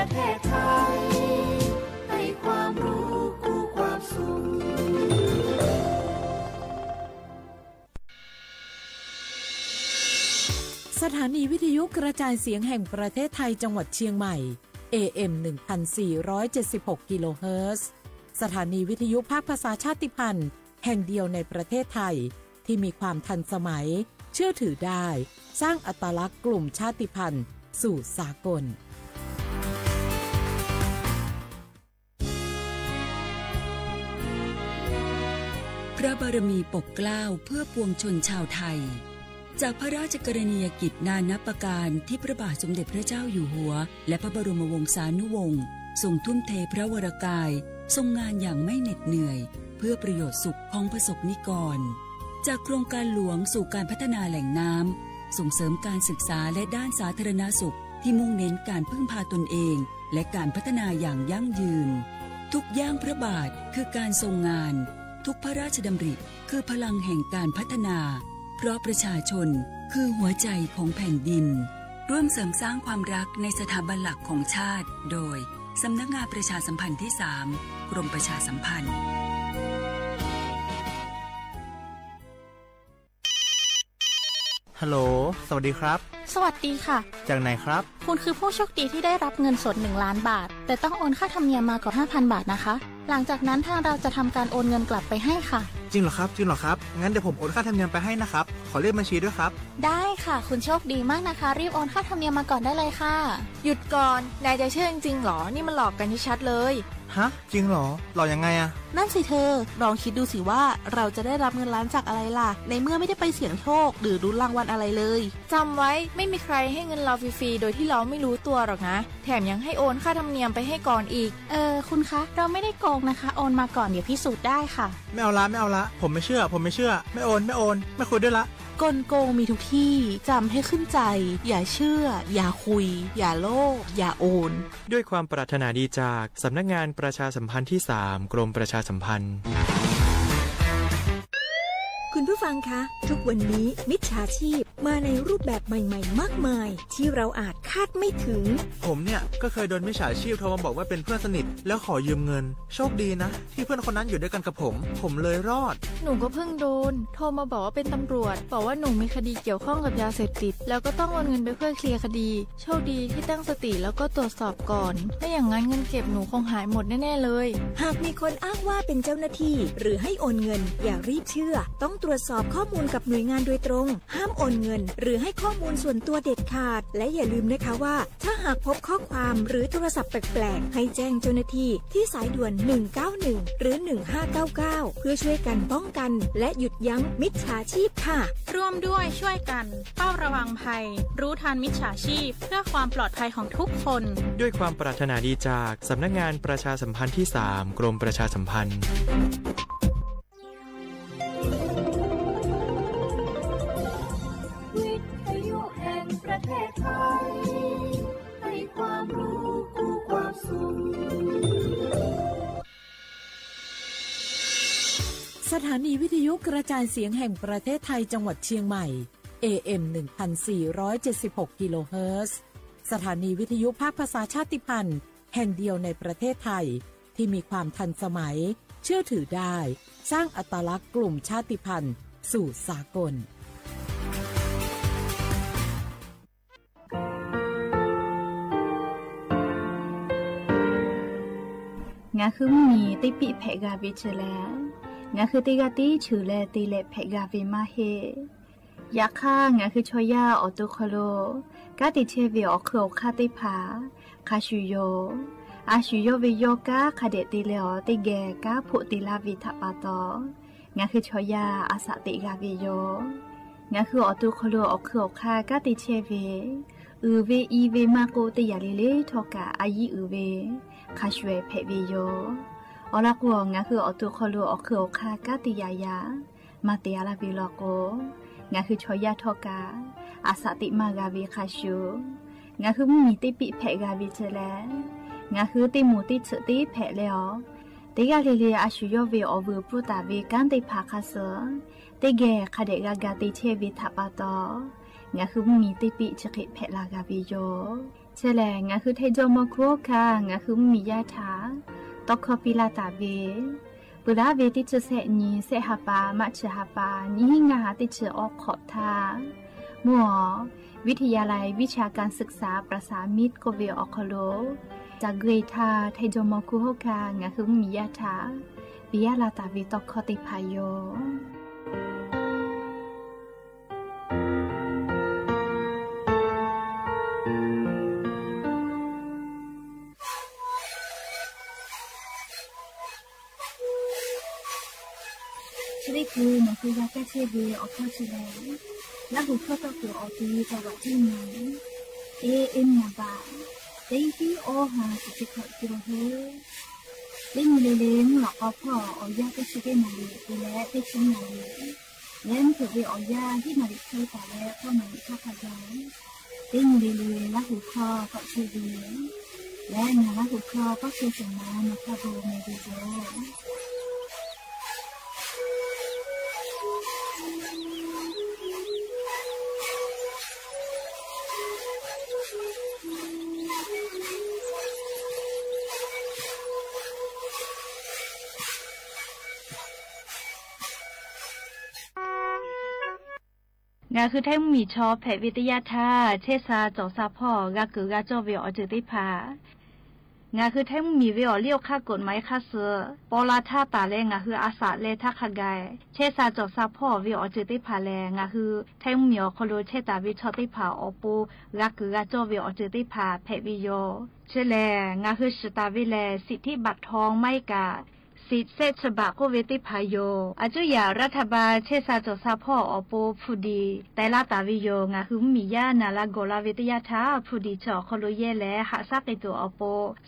ประเทศไทยให้ความรู้คู่ความสุขสถานีวิทยุกระจายเสียงแห่งประเทศไทยจังหวัดเชียงใหม่ AM 1476 กิโลเฮิรตซ์สถานีวิทยุภาคภาษาชาติพันธุ์แห่งเดียวในประเทศไทยที่มีความทันสมัยเชื่อถือได้สร้างอัตลักษณ์กลุ่มชาติพันธุ์สู่สากลพระบารมีปกเกล้าเพื่อปวงชนชาวไทยจากพระราชกรณียกิจนานับประการที่พระบาทสมเด็จพระเจ้าอยู่หัวและพระบรมวงศานุวงศ์ทรงทุ่มเทพระวรกายทรงงานอย่างไม่เหน็ดเหนื่อยเพื่อประโยชน์สุขของประสบนิกรจากโครงการหลวงสู่การพัฒนาแหล่งน้ำส่งเสริมการศึกษาและด้านสาธารณสุขที่มุ่งเน้นการพึ่งพาตนเองและการพัฒนาอย่างยั่งยืนทุกย่างพระบาทคือการทรงงานทุกพระราชดำริคือพลังแห่งการพัฒนาเพราะประชาชนคือหัวใจของแผ่นดินร่วมเสริมสร้างความรักในสถาบันหลักของชาติโดยสำนักงานประชาสัมพันธ์ที่ 3 กรมประชาสัมพันธ์ฮัลโหลสวัสดีครับสวัสดีค่ะจากไหนครับคุณคือผู้โชคดีที่ได้รับเงินสด1 ล้านบาทแต่ต้องโอนค่าธรรมเนียมมาก่อน 5,000 บาทนะคะหลังจากนั้นทางเราจะทำการโอนเงินกลับไปให้ค่ะจริงเหรอครับงั้นเดี๋ยวผมโอนค่าธรรมเนียมไปให้นะครับขอเลขบัญชีด้วยครับได้ค่ะคุณโชคดีมากนะคะรีบโอนค่าธรรมเนียมมาก่อนได้เลยค่ะหยุดก่อนนายจะเชื่อจริงๆหรอนี่มันหลอกกันชัดเลยฮะจริงเหรอหลอกยังไงอะนั่นสิเธอลองคิดดูสิว่าเราจะได้รับเงินล้านจากอะไรล่ะในเมื่อไม่ได้ไปเสี่ยงโชคหรือลุ้นรางวัลอะไรเลยจำไว้ไม่มีใครให้เงินเราฟรีๆโดยที่เราไม่รู้ตัวหรอกนะแถมยังให้โอนค่าธรรมเนียมไปให้ก่อนอีกคุณคะเราไม่ได้โกงนะคะโอนมาก่อนเดี๋ยวพิสูจน์ได้ค่ะไม่เอาละผมไม่เชื่อไม่โอนไม่คุยด้วยละกลโกงมีทุกที่จำให้ขึ้นใจอย่าเชื่ออย่าคุยอย่าโลภอย่าโอนด้วยความปรารถนาดีจากสำนักงานประชาสัมพันธ์ที่ 3 กรมประชาสัมพันธ์คุณผู้ฟังคะทุกวันนี้มิจฉาชีพมาในรูปแบบใหม่ๆมากมายที่เราอาจคาดไม่ถึงผมเนี่ยก็เคยโดนมิจฉาชีพโทรมาบอกว่าเป็นเพื่อนสนิทแล้วขอยืมเงินโชคดีนะที่เพื่อนคนนั้นอยู่ด้วยกันกับผมเลยรอดหนูก็เพิ่งโดนโทรมาบอกว่าเป็นตำรวจบอกว่าหนูมีคดีเกี่ยวข้องกับยาเสพติดแล้วก็ต้องโอนเงินไปเพื่อเคลียร์คดีโชคดีที่ตั้งสติแล้วก็ตรวจสอบก่อนไม่อย่างนั้นเงินเก็บหนูคงหายหมดแน่ๆเลยหากมีคนอ้างว่าเป็นเจ้าหน้าที่หรือให้โอนเงินอย่ารีบเชื่อต้องตรวจสอบข้อมูลกับหน่วยงานโดยตรงห้ามโอนเงินหรือให้ข้อมูลส่วนตัวเด็ดขาดและอย่าลืมนะคะว่าถ้าหากพบข้อความหรือโทรศัพท์แปลกๆให้แจ้งเจ้าหน้าที่ที่สายด่วน191หรือ1599เพื่อช่วยกันป้องกันและหยุดยั้งมิจฉาชีพค่ะร่วมด้วยช่วยกันเฝ้าระวังภัยรู้ทันมิจฉาชีพเพื่อความปลอดภัยของทุกคนด้วยความปรารถนาดีจากสำนักงานประชาสัมพันธ์ที่ 3 กรมประชาสัมพันธ์ประเทศไทยให้ความรู้คู่ความสุขสถานีวิทยุกระจายเสียงแห่งประเทศไทยจังหวัดเชียงใหม่ AM 1476 กิโลเฮิรตซ์สถานีวิทยุภาคภาษาชาติพันธุ์แห่งเดียวในประเทศไทยที่มีความทันสมัยเชื่อถือได้สร้างอัตลักษณ์กลุ่มชาติพันธุ์สู่สากลงาคือมีติปิเพกาวิเชลงาคือติกาติชูเลติเลเพกาวิมาเฮยักข้างาคือชอยาออตุคโลกาติเชวิออคือคาติผาคาชูโยอาชูโยวิโยกาคาเดติเลอติเกกาพุติลาวิทัปาโตงาคือชอยาอาสติกาวิโยงาคือออตุคโลออคือคากาติเชวิอือเวอีเวมาโกติยาลิเลทอกาอายิอือเวคาชเวเพวิโยอลักวงงาคืออตุคลูอคือคากาติยายามาเตียลาวิโลโกงาคือชอยาทอกาอาสติมากาวิคาชูงาคือมีติปิเพกาวิเจเลงาคือติมูติสติเพเลอติกาลิเลอาชูโยเวอวูปุตาเวกันติภาคาเซติเกคาเดกากาติเชวิทัปาโตงาคือมีติปิจคิเพลากาวิโยเจ เฉลงงาคือไทจอมโคค่ะงาคือมียาถาตอกคอปิลาตาเบปุระเวติเจเสนีเสหาปามัชหาปานี้งาติเชออกขอบทามัววิทยาลัยวิชาการศึกษาประสานมิตรโกเวออคโลจากเกรทาไทจอมคุโฮคางาคือมียาถาปิยาลาตาเวตอกคอติพายโยชีวิตคือมันคือยาแก้เชื้อดีออกข้อชิเลและบุคคลต้องตัวออกดีจังหวัดที่ไหนนาบาเต็งที่โอหาสุดที่กิโลเฮเล่นเล่นหลอกเอาพ่อเอายาแก้เชื้อได้มาเลยดูแลได้ชิ้นมาเลยเล่นถือไปเอายาที่มาดิเชื้อแต่แล้วก็มาดิข้าขยายเล่นเล่นและบุคคลก็เชื้อดีและงานและบุคคลก็เชื้อสมานมาข้าดูในดีโดงาคือแท่งมีชอแผวิทยาธาเชษาจอซาพ่อกากือกาจอเวอจือติพางาคือแท่งมีเวอเลี้ยวค่ากฎหมายค่าเสือปอลาท่าตาแลงาคืออาสาเลทักขกายเชษาจอซาพ่อเวอจือติพาแลงาคือแท่งมีอคโลเชตาวิชอติพาอปูกากือกาจอเวอจือติพาแผวิโยเชแลงาคือสตาวิแลสิทธิบัตรทองไม่กาสิทธิเศษฉบับก็เวติพายโยอาจุยารัฐบาลเชษาจอซาพ่ออโปผู้ดีแต่ละตาวิโยงาคือมีญานาลาโกลาวิทยาธาผู้ดีจอคโลเยและหาซาเปตัวอโป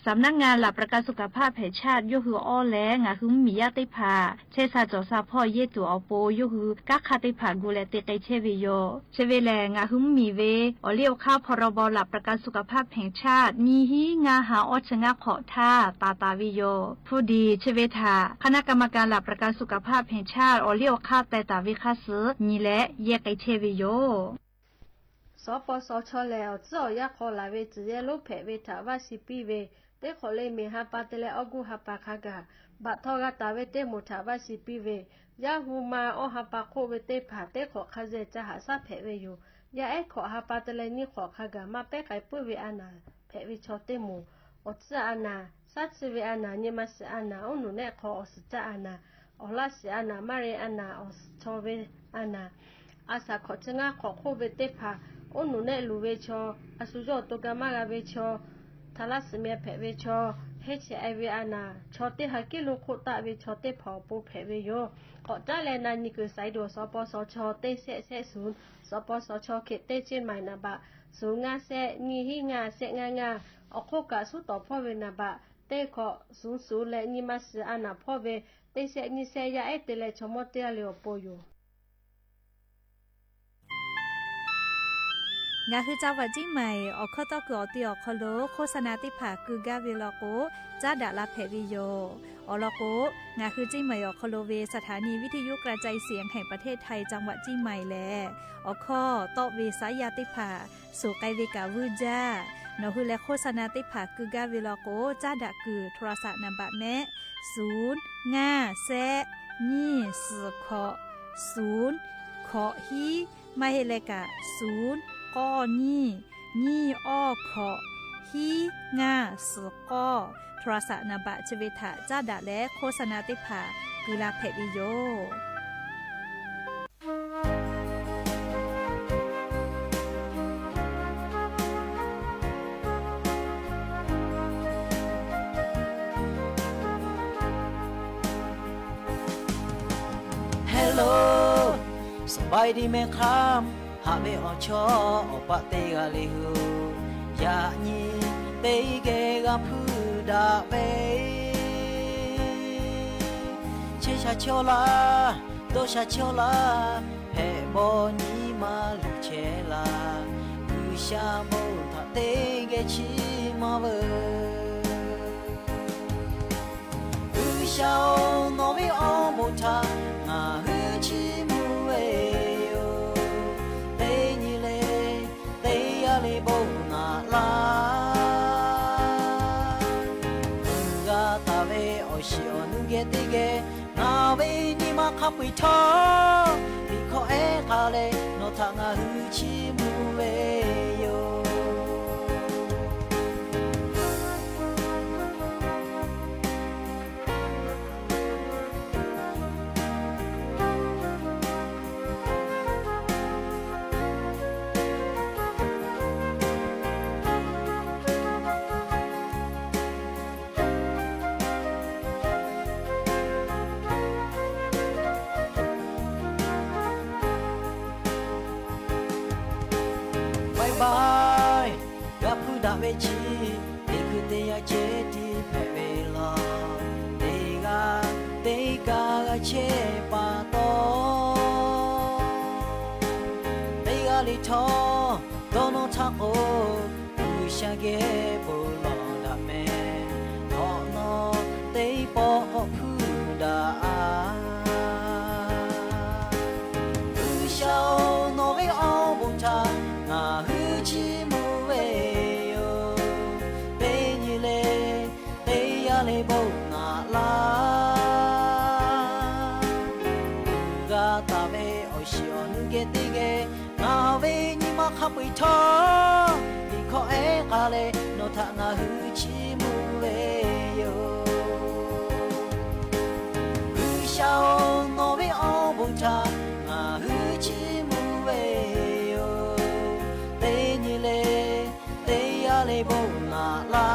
สำนักงานหลักประกันสุขภาพแห่งชาติยคืออ้อแลงาคือมีญาติพาเชษาจอซาพ่อเยตัวอโปยคือกักคาติพากูเลติเกเชวิโยเชเวแลงาคือมีเวอเลี้ยวข้าพรบหลักประกันสุขภาพแห่งชาติมีฮีงาหาอชงะขอท่าตาวิโยผู้ดีเชเวทาคณะกรรมการหลักประกันสุขภาพแห่งชาติอเลียวค่าแต่ตาวิคาซื้อนี่แหละแยกไอเทวิโยสปสชแล้วเจ้าอยากขอลาเวจีเยลูเพเวทาวาสิปีเวเตขอเลยมีฮาปาเตเลอกูฮาปาคากาบัดทอกาตาเวเตมุทาวาสิปีเวยาฮูมาอฮาปาโคเวเตผาเตขอคาเจจะหาซาเพเวอยู่ยาเอขอฮาปาเตเลนี่ขอคากามาเปไก่ปุ้ยเวอานาเพเวชอเตมูอดซาอานาสัตว์เวอานาเนมาสอานาอุนุเนขออสจาอานาอลาสอานามาเรอานาอสชอเวอานาอาสาขอชงะขอโคเวเตพาอุนุเนลูเวชออาสุโจตุกามากาเวชอทาลัสเมียเพเวชอเฮชไอเวอานาชอเตฮากิลุโคตะเวชอเตพอปูเพเวโยขอจ้าแลนานี่คือไซโดสปสชเตเสศูนย์สปสชเขตเตเชียนใหม่นาบะสูงาเสนีหิงาเสงาอโคกะสุต่อพ่อเวนาบะเตขอสูและนิมาสอานาพ่อเวเตเสนิเสยาเอเตเลชมอเตเลโปโยงาคือจังหวัดจิ้งใหม่ออกข้อต่อกืออติออกคโลโฆษณาติผาคือกาเวลโกจ้าดาลาเพวิโยอลโกงาคือจิ้งใหม่ออกคโลเวสถานีวิทยุกระจายเสียงแห่งประเทศไทยจังหวัดจิ้งใหม่แลออกข้อต่อเวสายาติผาสู่ไกเวกาวูจ้านคือและโฆษณาติผาคือกาเวลโกจ้าดาคือโทรศัพท์นำบัตรแม่0 5 แซนี่4ขอ0ขอฮีมาเฮเลกะ0ก้อนี่อ้อขอฮีง่าสือก้อโทรศัพท์นบะชเวทะจ้าดะและโฆษณาติผากุลาเพวิโยฮัลโหลสบายดีไหมครับหาไม่อชออปะเตกาลิหูยานีเตเกกาพูดาเบเชชาโชลาโตชาโชลาเฮโบนีมาลุเชลาอุชาโมทาเตเกชิมาเวอุชาโนวิโอโมทานาฮูชิมูเวle bo na la しおぬげてげなべにまかぷいとびこえかれのたがうちむえよbye gặp phu đã về chi để cứ để ya chết đi phải về lo để ga chết ba to để ga li thọ đó nó thắc ô u sa ghé bồ lo đã mẹ nó để bỏ phu đã u sao nó với ông bông cha ngà hư chi mù về yo bê như lê bê ya lê bầu ngà la ga ta về ôi xio nu ghé tê ghé ngà về như mà khắp bụi thọ vì khó é ga lê nó thà ngà hư chi mù về yo hư sao nó với ông bông cha ngà hư chi mù về lê bầu ngà la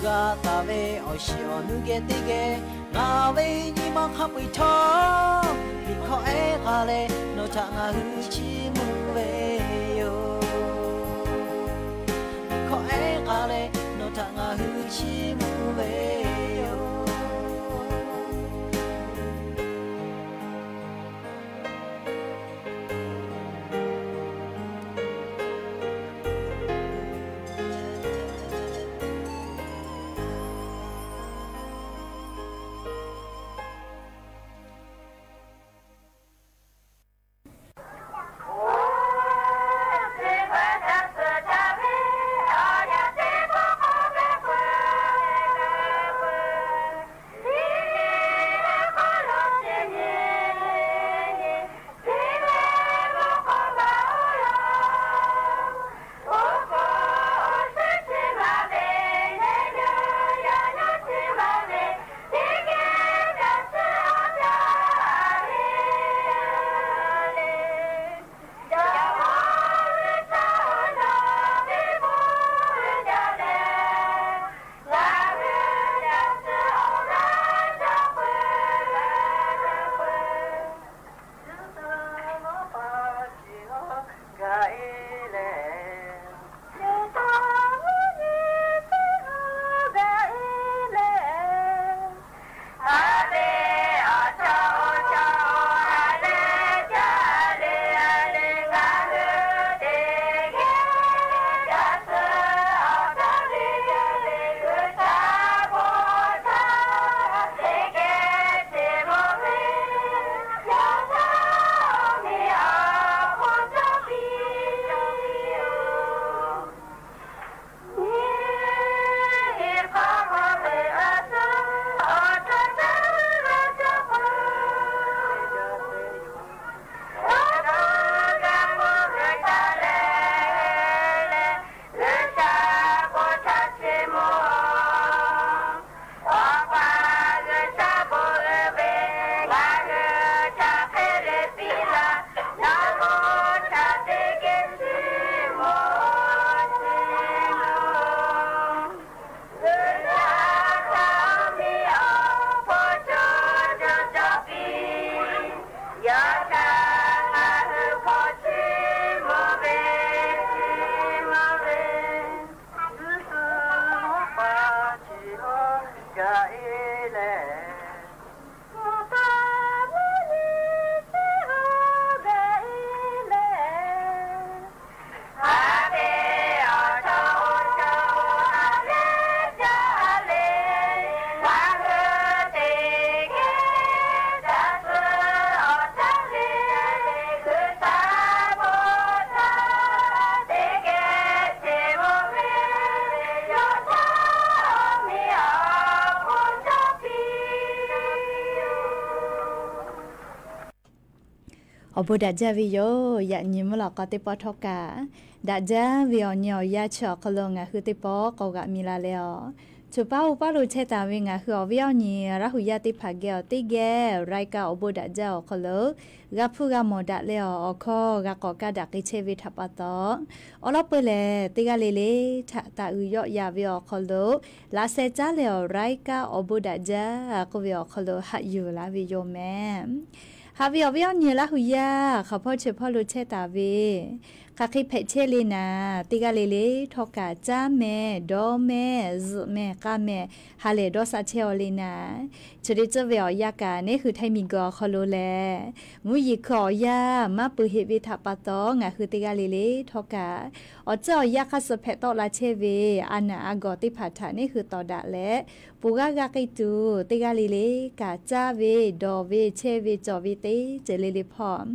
ga ta về ôi xio nu ghé tê ghé ngà về như mà khắp bụi thọ vì khó é ga lê nó thà ngà hư chi mù về yo khó é ga lê nó thà ngà hư chi mù về yo Hãy subscribe cho kênh Ghiền Mì Gõ để không bỏ lỡ อบุดาจาวิโยอยากยิ้มหลอกก็ติปอทกาดาจาวิโอเนียยาชอคลงคือติปอกกะมีลาเลอชูป้าอุปาลูเชตาวิงคือวิโอเนียราหุยาติพักเกลติเกไรกาอบุดาจาคลกะพูกะโมดาเลออคอกะกอกะดักเชวิทัปตออลอเปเลติกะเลเลทะตาอุยอยาวิโอคลลาเซจาเลอไรกาอบุดาจากวิโอคลหัดอยู่ลาวิโยแมฮาวิโอวิโอเนียราหุยาเขาพ่อเชพ่อลูเชตาวิคาคิเพเชลีนาติกาเลเลทอกาจ้าแม่ดอแม่ซแม่กาแม่ฮาเลดอซาเชอลีนาจุดิจเวอยากานี่คือไทมิกอคอโลแลงูยิขอยามาปุเฮวิทัปตองะคือติกาเลเลทอกาอเจ้ายาคัสเพตอลาเชเวอานาอากอติพัทานี่คือตอดะและปูกากากิตูติกาเลเลกาจ้าเวดอเวเชเวจอวิเตเจเลเลพอม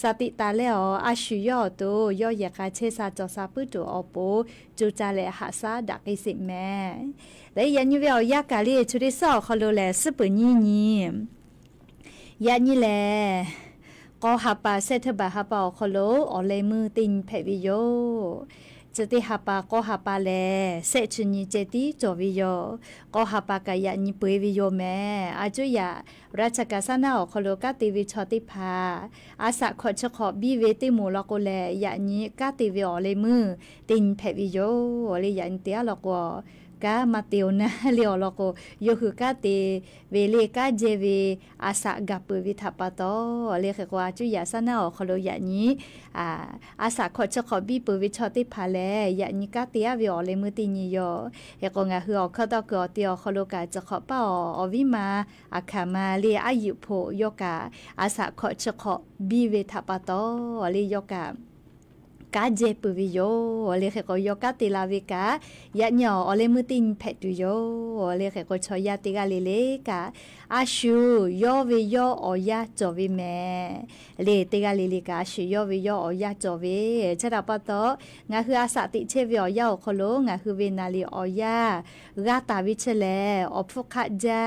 สติตาเลออาชุยอตัวยอยากาเชซาจอซาปุตุอปูจูจาเลหาซาดักอิสิแม่และยันยูเวอยากาลีชุดิซอคอโลแลสปุญีนียันนี่แลก็ฮับปาเซทบาฮับปาคอโลอเลมือตินเพวิโยจะติฮับปาก็ฮับปาเลเซชุนีเจติจอวิโยก็ฮับปากายานิปุยวิโยแม่อาจุยาราชกาสนาอคโลกาติวิชอติพาอาสะขอชขอบีเวติมูลโกแลยานิกาติวิอเลมือตินเพวิโยเลยันเตียลกกามาเตียวนะเลียวลกโยคือกาเตเวเลกาเจเวอาสะกัปวิทัปตอเลขกว่าจุยาสนาอคโลยานิอาสะขอชขอบีปุวิชอติพาแลยานิกาเตียวิอเลมือตินิโยเฮกงาฮือขอตอกอเตียวคโลกาจะขอป้าอวิมาอาคามาเลอายุโพโยกาอาสะขอชขอบีเวทัปตอเลโยกากาเจปุวิโยเลเขก็โยกาติลาวิกายะญออเลมุตินเพตุโยเลเขก็ชอยาติกาเลเลกาอาชูโยวิโยออยาจอวิเมเลติกาเลเลกาชูโยวิโยออยาจอวิชะดาปะตองาคืออาสาติเชวิอยาคโลงาคือเวนาลีออยากาตาวิเชเลอฟุคาจา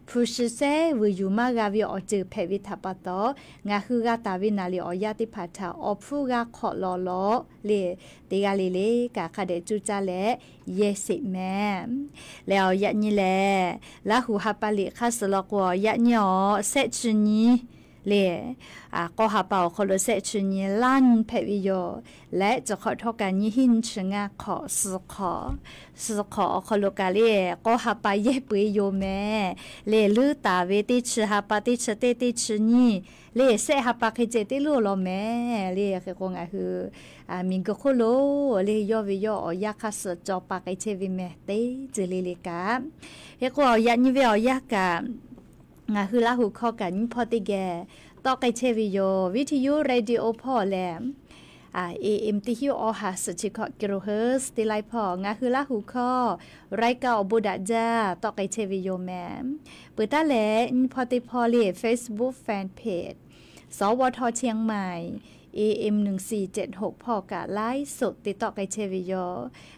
พุชเซวิยูมากาวิออจือเพวิทัปะตองาคือกาตาวินาลีออยาติพัทาอฟุกาขอลอลอเลติกาเลเลกาคาเดจูจาเลเยสิแม่แล้วยะนี่แลลาหูฮับปาลิคาสลอกวยะญอเซชุนีเลก็ฮับเป่าคโลเซชุนีลันเพวิโยและจะขอทอกันยิหินชงาขอสขอคโลกาเลก็ฮับปาเยปุยโยแม่เลลือตาเวติชฮับปาติชเตติชนีเลเซฮับปาคิเจติลูโลแม่เลคือคงอ่ะคือมิงก็โคโลเลยอวิโยอยากคัสจอปากไอเชวิเมเตเจลิลิกาเฮก็ยันยิเวอยากางาคือลาหูข้อกันพอติแกต่อไกเชวิโยวิทยุเรดิโอพ่อแหลมAM ที่ฮิวอหาสชิคกิโลเฮิรตซ์ติไลพองาคือลาหูข้อไรเก่าบุดาจาต่อไกเชวิโยแมมเปิดตาแหลพอติพอเล Facebook Fanpage สวทเชียงใหม่ AM 1476พอกะไลฟ์สดติดต่อไกเชวิโย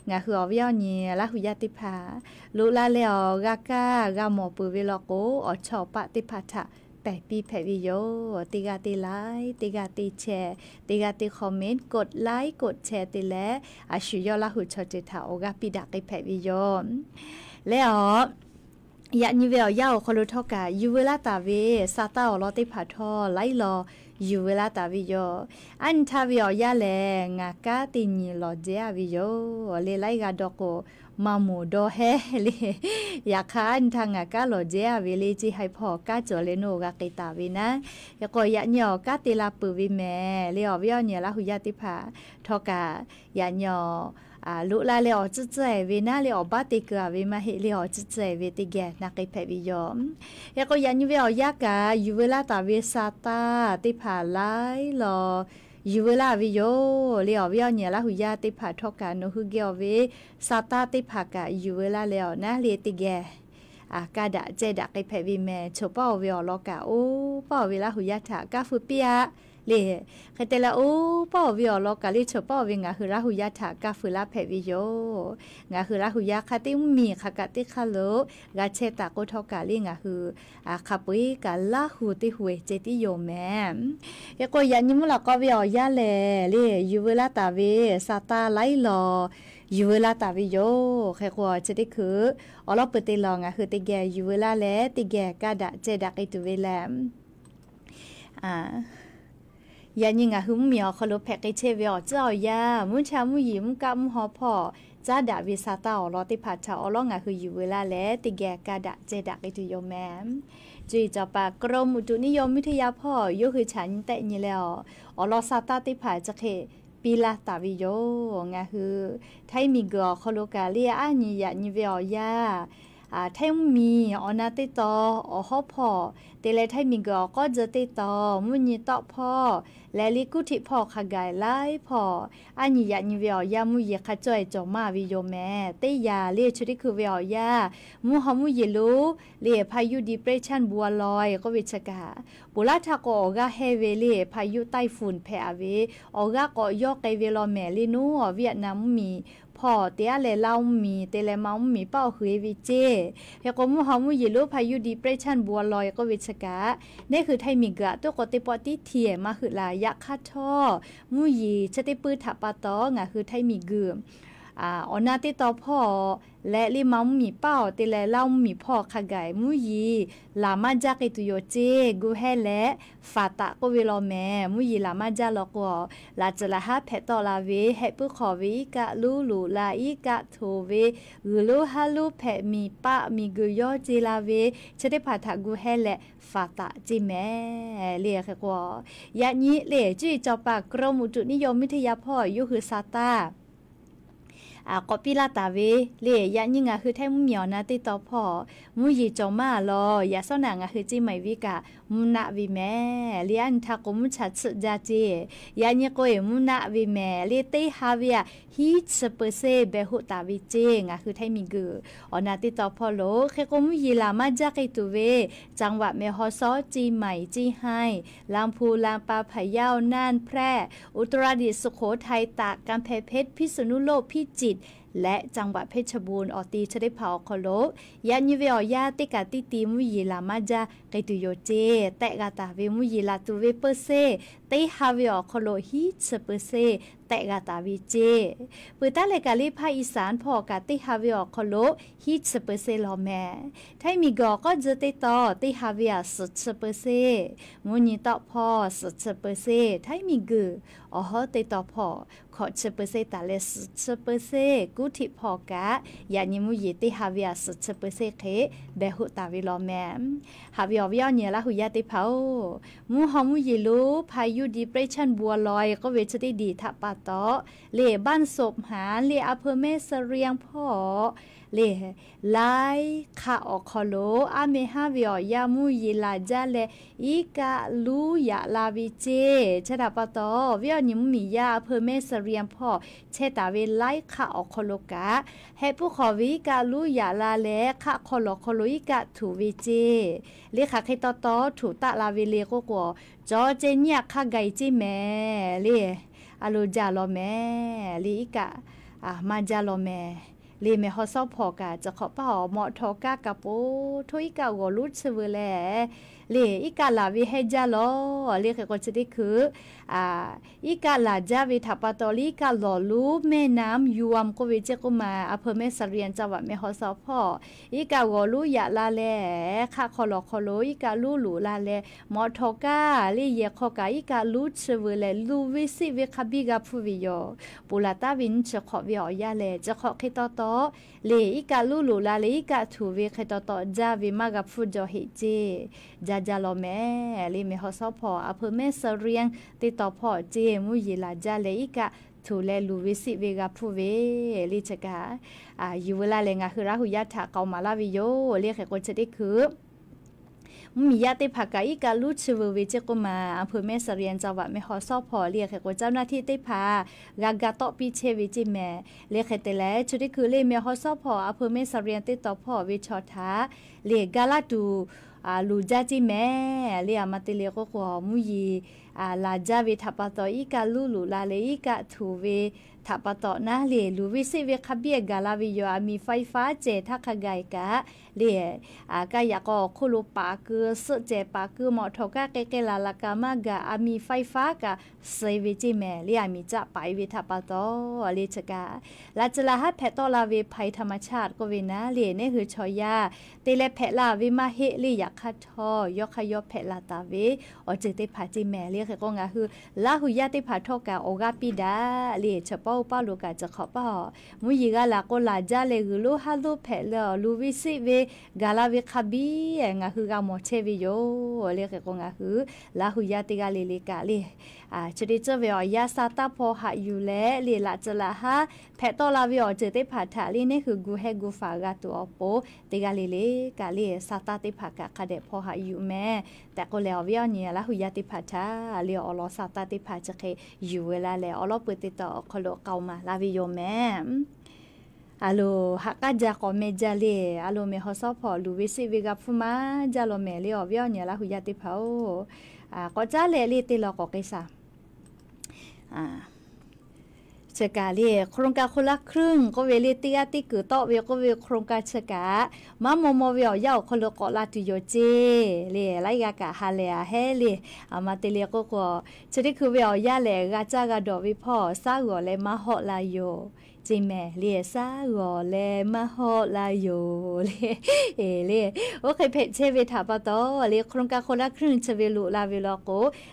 งาคืออวิยอนีลาหุยาติพาลุลาเลอ กากากาหมอปุวิโลโกอชอปะติพัทะแปะปีแพวิโยติกาติไลค์ติกาติแชร์ติกาติคอมเมนต์กดไลค์กดแชร์ติและอาชุยอลาหุชอจิตาโอกาปิดักไอแพวิโยแล้วยะนิเวลยาวคอลุทอกายูเวลาตาเวซาตาอลอติพาทอไลลอยูเวลาตาวิโยอันทาวิโอยาเลงากาตินีลอเจอาวิโยเลไลกาดอกโกมามูโดเฮเลอยากคันทางากาลอเจอาวิเลจิให้พอกาจอเลโนกาเกตาวินะยก็ยะญอกาติลาปุวิแมเลอวิโอเนลาหุยาติพาทอกายะญอลุลาเลอจิเจเวนะเลอบาติกาเวมาเฮเลอจิเจเวติแกนักเพวิโยยก็ยันยูเวอยากายูเวลาตาเวซาตาติพาไลลอยูเวลาวิโยเลอวิโอเนลาหุยาติพาทอกาโนหุเกอเวซาตาติพากายูเวลาเลอนะเลติแกกาดะเจดักไอเพวิเมโชป้าเวอลอกาโอป้าเวลาหุยาถากาฟุเปีย လေခတဲလာအိုပေါ့ဗီယောလောကလေးချပေါ့ဝင်းငါဟူရာဟူရထာကဖူလာဖဲဗီယောငါဟူရာဟူရခတိမီခကတိခလိုဂါချက်တာကိုထောက်ကလေးငါဟူခပွေးကလာဟူတိဟွေချေတိယောမဲရကိုရညမလာကောဗီယောရလေလေယူဝလာတာဗေစာတာလိုက်လောယူဝလာတာဗီယောခဲကောချေတိခုအလောပတိလောငါဟူတိကဲယူဝလာလေတိကဲကဒချေဒကိတူဝေလမ်ยานิงะหุมเมียวขลุแพกเชเวอเจ้ายามุนชามุยิมกะมุฮอพ่อจ้าดาวิซาตาอลอติผัดชาอลองะคืออยู่เวลาแลติแกกะดะเจดะกิตุโยแมมจุยจอปากรมอุตุนิยมวิทยาพ่อยุคือฉันแต่นี่แล้วอลอซาตาติผัดจะเคปีลาตาวิโยงะคือไทมีกอขลุกาเลียอะนิยะนิเวอยาไทมีอนาติตออฮอพ่อเตเลไทมีกอก็จะติตอมุญญิตอพ่อและลิกุธิพ่อขกายไล่พ่ออันนี้ยานิเวียยามุยขจ่อยจอมาวิโยแม่เตยาเลียชุดิคือเวียยามุหมุยลูเลียพายุดิเปรชันบัวลอยก็วิชกาบุราทากออกาเฮเวเลียพายุไต้ฝุ่นแผ่เวออกาก็ยอกไกเวลอแม่ลินูเวียดนามมีพ่อเตียเลเล่ามีเตเลเมามีเป้าหือวิเจเฮก็มุหมุยลูพายุดิเปรชันบัวลอยก็วิชกานี่คือไทยมีกะตัวกติปอติเทียมาคือลายะคาท่อมุยีชะติปื้อถับปะตองะคือไทยมีเกืออนาติตอพ่อและลิมัมมีเป้าติแลเล่ามีพ่อขะไก่มุยีลามาจากตุโยเจกูแฮและฟาตะก็เวลอแม่มุยีลามาจาลอกอลาจละฮะแพตอลาเวแฮปุขอวิกะลูลูลาอีกะโทเวกูลูฮาลูแพมีปะมีกุยอจิลาเวชะติพาทะกูแฮและฟาตะจิแม่เรียกว่ายะนี้เลจุยจอปากกรมอุตุนิยมวิทยาพ่อยุคือซาตาก็ปีลาตาเวเลียยิงะคือแท้มุเมียวนะติตอพ่อมุยีจอมาลอยาสนางะคือจิไหมวิกะมุนะวิแม่เลียนทากมุชัดสุจาเจยาญิโกเอมุนะวิแม่เลียเตฮาเวียฮีสเปเซเบหุตาวิเจงะคือแท้มีกืออนาติตอพ่อโลเคกมุยีลามาจากไอตุเวจังหวัดเมฮอซอจีใหม่จีให้ลำพูลำปาพะเยาน่านแพร่อุตรดิตถ์สุโขทัยตากกำแพงเพชรพิษณุโลกพิจิตรและจังหวัดเพชรบูรณ์ออตีชะได้เผาคอโลยานิเวอยาติกาติตีมุยีลามาจาไกตุโยเจแต่กาตาเวมุยีลาตุเวเปเซเตฮาเวอคอโลฮิเซเปเซแต่กาตาวิเจปืตาเลกาลีภาคอีสานพอกาติฮาเวอคอโลฮิเซเปเซลอแม่ไทมีกอก็จะติตอติฮาเวอสุดเซเปเซมุญีตอพอสุดเซเปเซไทมีกืออ๋อติตอพอขอเซเปเซตาเลสุดเซเปเซกุธิพอกะยานิมุยีติฮาเวอสุดเซเปเซเคเบหุตาวิลอแม่ฮาเวอวิอเนียละหุยาติเผามุฮอมุยีลูพายุดิเปรชันบัวลอยก็เวชได้ดีทับปาตอเล่บ้านศพหาเล่อำเภอแม่เสรียงพ่อเล่ไล่ขาออกคอโลอาเมฮาเวียามุยีลาจาเลอีกาลูยาลาวิเจชะดาปาตอเวียนิมมียาอำเภอแม่เสรียงพ่อเชตาเวไล่ขาออกคอโลกะให้ผู้ขอวิกาลูยาลาเลขาคอโลคอโลอีกาถูวิเจเล่ขาใครตอถูตะลาเวเลโกโกจอเจเนี่ยขาไกจิแม่เล่อาลูจาโลแม่ลีกะมาจาโลแม่ลีเมฮอซอพอกะจะขอเป่าหมอทอกะกะโปทุยกะวอลุชเวแลลีอีกาลาวิเฮจาโลลีก็จะได้คืออีกาลาจาวิทัปตอลีกาหล่อลูแม่น้ำยวมก็วิเจกุมาอำเภอแม่เสรียงจังหวัดเมฮอซอพออีกาวอลูยะลาแลค่ะคอลอคอโลอีกาลูลูลาแลหมอทอกะลีเยคอกะอีกาลูชเวแลลูวิสิเวคาบิกาฟูวิโยปุลาตาวินจะขอวิอยาแลจะขอคิตอเลอีกาลูลูลาเลอีกาทูเวคตอจาวิมากาฟูจอเฮเจจาจาโลแม่ลีเมฮอซอพออำเภอแม่เสรียงติดต่อพอเจมุยีลาจาเลอีกาทูเลลูวิสิเวกาฟูเวลิจกาอยู่เวลาเลงาคือราหุยาถาเกามาลาวิโยเรียกแขกคนจะได้คือมีญาติผักกาอีกาลูชเววิเจกุมาอำเภอแม่เสรียงจังหวัดแม่ฮอซอพอเรียกแขกเจ้าหน้าที่ได้พากากาโตปีเชวิจิแม่เรียกแขกแต่แล้วชุดที่คือเรียกแม่ฮอซอพออำเภอแม่เสรียงติดต่อพอวิชอทาเรียกกาลาตูลูจาจิแม่เรียกมาติเรียกก็ขอมุยี ลาจาวิทับต่ออีกาลูลูลาเลอีกาทูเวทับต่อนะเลลูวิสิเวคเบียกาลาวิโยมีไฟฟ้าเจทักไกกะเลก็อยากก็คุลุปาคือสุเจปาคือหมอทกะเกลาลากามากะมีไฟฟ้ากะเซวิจิแมเลมีจะไปวิทับต่อเลชกะลาจลาฮัดแพตอลาเวภัยธรรมชาติก็เวนะเลนี่คือชอยาเตเลแพลาวิมาเฮลีอยากคัดทอยกขยบแพลาตาเวอเจติผาจิแมเลคือก็งาคือลาหุยาติผาทอกะโอกาปิดาเลเฉพาะป้าลูกะจะขอป้ามุยกะลาก็ลาจาเลกุลูฮัลูแพลาลูวิสิเวกาลาเวคาบีงาคือกะหมอเชวิโยเลคือก็งาคือลาหุยาติกะเลเลกะเลชดิเจเวอยาซาตาพอหาอยู่แลเลลาจลาฮะแพตอลาเวอเจติผาทาลีนี่คือกูเฮกูฟากะตัวโปติกะเลเลกะเลซาตาติผากะคาเดพอหาอยู่แม่แต่ก็แล้วเวียเนี่ยลาหุยาติผาทาเลอลอซาตาติผาจะเคอยู่เวลาแล้วอลอเปิดติดต่อคโลเกามาลาวิโยแม่อาโลฮักกะจาคอเมจาเลอาโลเมฮอซอพอลูวิสิวิกาฟุมาจาโลเมเลอเวียเนี่ยลาหุยาติผาก็จาเลลิติลอก็เกซาเชกาเลียโครงการคนละครึ่งก็เวลีติอาติกือโตเวก็เวโครงการเชกามามโมเวอยาวคนละกอลาตุโยเจเลียไลกากะฮาเลอาเฮเลีอามาเตเลียก็ชดิคือเวอยาเลกาจากาดอวิพ่อซาโกเลมาฮอลาโยจิแม่เลียซาโกเลมาฮอลาโยเลีโอเคเพเชเวทาปะโตเลียโครงการคนละครึ่งเชเวลุลาเวลโก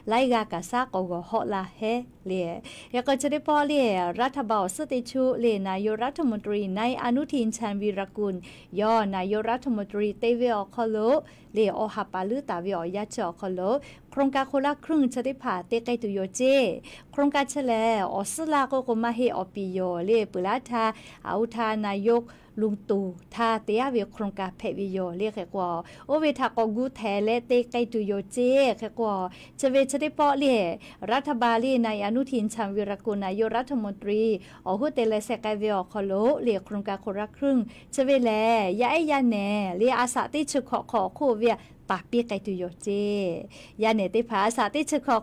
ไลกากะซาโกโกฮอลาเฮเลียยก็จะได้พอเลียรัฐบาลสติชูเลนายรัฐมนตรีในอนุทินชาญวีรกุลย่อนายรัฐมนตรีเตเวอคโลเลอฮับปาลือตาเวอยาเจอคโลโครงการคนละครึ่งจะได้ผ่าเตไกตุโยเจโครงการเฉลอสลาโกโกมาเฮอปิโยเลปุลาทาอาอุทานายกลุงตู่ทาเตียเวโครงการเพวิโยเรียกแค่กว่าโอเวทากกูแทเลเตไกตุโยเจแค่กว่าจะเวจะได้ปอเลียรัฐบาลในอนุทินชาญวีรกุลนายกรัฐมนตรีอหุเตเลเซกเวอคโลเรียกโครงการคนละครึ่งจะเวแลยาไอยาแหนเรียอาสาติชขอโคเวียปาเปียไกตุโยเจยาเนติภาษาติชขอ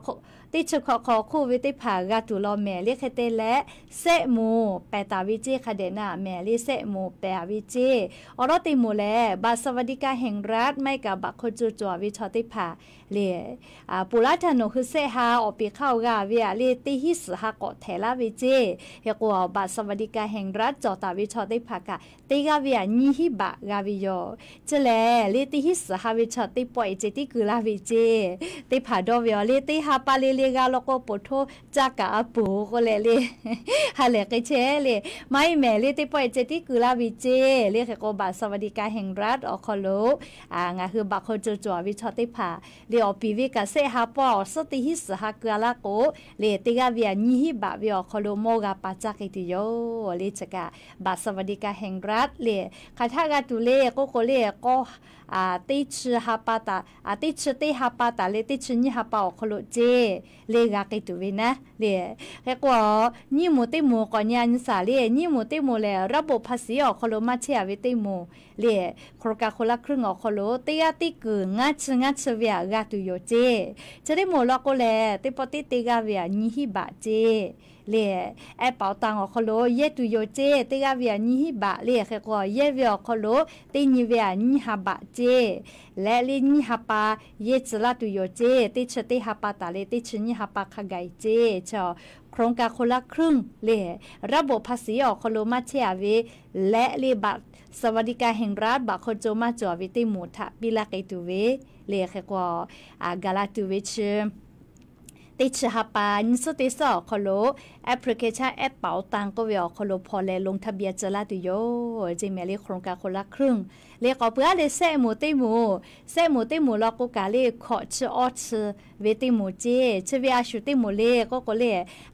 ติชขอคู่วิติภากาตุลอแม่เรียกเตและเสมูแปตาวิเจคเดนาแม่เรียเสมูแปวิเจอรติมูแลบาสวัสดิการแห่งรัฐไม่กับบักโคจูจววิชติภาเลียปุราธนุคือเสหาอปีเข้ากาเวียเลียติฮิสหากอเทลาวิเจเฮกัวบาสวัสดิการแห่งรัฐจอตาวิชติภากะติกาเวียนิฮิบะกาวิโยเจเลเลียติฮิสหาวิชติปอยเจติกุลาวิเจติภาดอเวียเลียติฮาปาเลกาโลโกโปโทจากาปูก็เลยฮาเลกเชเลไม่แม่เลติปอยเจติกุลาวิเจเลขกบาสวัสดิการแห่งรัฐอคโลงาคือบักโคจจววิชติภาเลอปีวิกาเซฮาปอสติฮิสฮากาลาโกเลติกาเวียนิฮิบะวิอคโลโมกาปาจากิติโยเลจกาบาสวัสดิการแห่งรัฐเลคาทากาตุเลโกโคเลก็ติชฮาปาตาติชติฮาปาตาเลติชนิฮาปาอคโลเจเลกากิตุวินะเลแค่ว่านี่มูติมูก่อนยันสาเลนี่มูติมูเลระบบภาษีอคโลมาเชียวิติมูเลโครงการคนละครึ่งอคโลเตียติกืองัดเวียกาตุโยเจจะได้มูลก็เลติปติติกาเวียนิฮิบะเจเลไอเป่าตังอคโลเยตุโยเจติกาเวียนิฮิบะเลแค่ว่าเยเวียอคโลตินิเวียนิฮาบะเจและลินิฮาปาเยจลาตุโยเจติชติฮาปาตาเลติชนิฮาปาคาไกเจชอโครงการคนละครึ่งเลระบบภาษีอคโลมาเชียเวและเลบัตสวัสดิการแห่งรัฐบักโคโจมาจอวิติมูทะบิลาไกตุเวเลแค่ว่ากาลาตุเวชติชฮาปานิสติสอคโลแอปพลิเคชันแอปเป๋าตังก็เวอคโลพอแลลงทะเบียนจะลาตุโยจิเมลีโครงการคนละครึ่งเลขอเพื่อเลเซมูติมูลอกกาเลขอชออชเวติมูเจชเวอาชุติมูเลก็เล